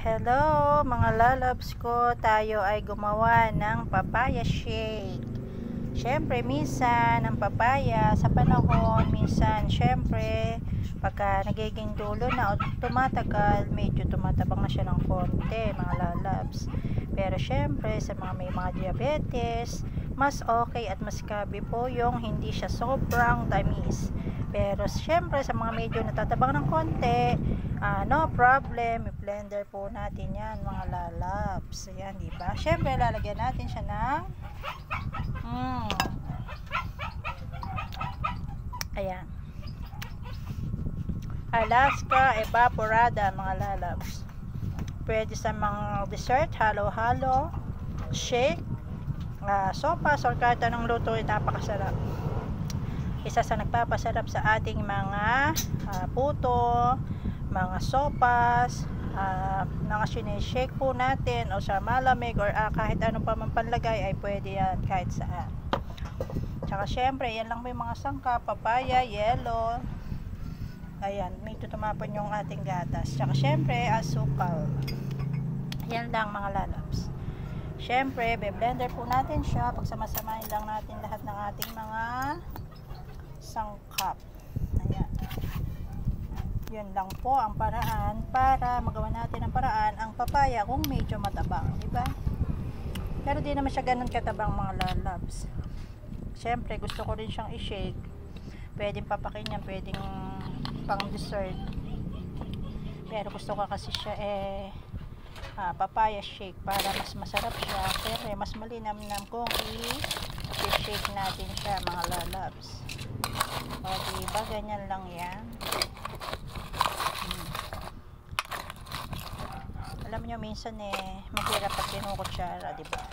Hello mga lalabs ko, tayo ay gumawa ng papaya shake. Syempre minsan ang papaya sa panahon, minsan syempre pagka nagiging dulo na o tumatagal, medyo tumatabang na siya ng konti mga lalabs. Pero syempre sa mga may mga diabetes, mas okay at mas kabi po yung hindi siya sobrang tamis. Pero syempre sa mga medyo natatabang ng konti, no problem, i-blender po natin yan mga lalabs. Ayan, diba? Syempre lalagyan natin siya ng ayan, Alaska Evaporada mga lalabs. Pwede sa mga dessert, halo-halo, shake, sopas or kahit anong luto, napakasarap. Isa sa nagpapasarap sa ating mga puto, mga sopas, mga sinishake po natin o sa malamig or kahit anong pamanlagay ay pwede yan kahit saan. Tsaka syempre yan lang may mga sangkap, papaya, yelo, ayan, may tutumapon yung ating gatas. Tsaka syempre asukal. Yan lang mga lalabs. Syempre be-blender po natin siya, pagsamasamahin lang natin lahat ng ating mga sangkap. Ayan. Yun lang po ang paraan para magawa natin ang paraan ang papaya kung medyo matabang, diba? Pero di naman siya ganun katabang mga lalabs. Siyempre gusto ko rin siyang i-shake. Pwedeng papakin yan, pwedeng pang dessert. Pero gusto ko kasi siya papaya shake para mas masarap siya. Pero mas malinamnam kung i-shake natin siya mga lalabs. O diba, ganyan lang yan. Alam nyo minsan mahirap pag kinukutsara, diba?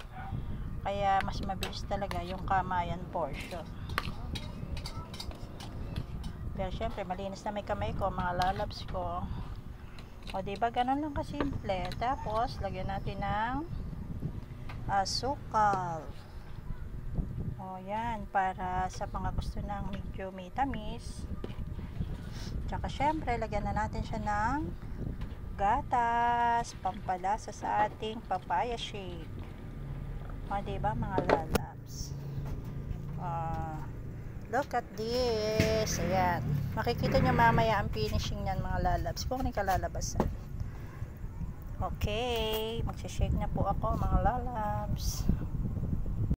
Kaya mas mabilis talaga yung kamayan portion. Pero syempre malinis na may kamay ko mga lalabs ko. O diba, ganun lang kasimple. Tapos lagyan natin ng asukal. O yan, para sa mga gusto ng medyo may tamis. Tsaka syempre lagyan na natin siya ng gatas, pampalasa sa ating papaya shake. O diba mga lalabs, look at this. Ayan, makikita nyo mamaya ang finishing nyan mga lalabs kung ano yung kalalabasan. Okay, magsishake na po ako mga lalabs.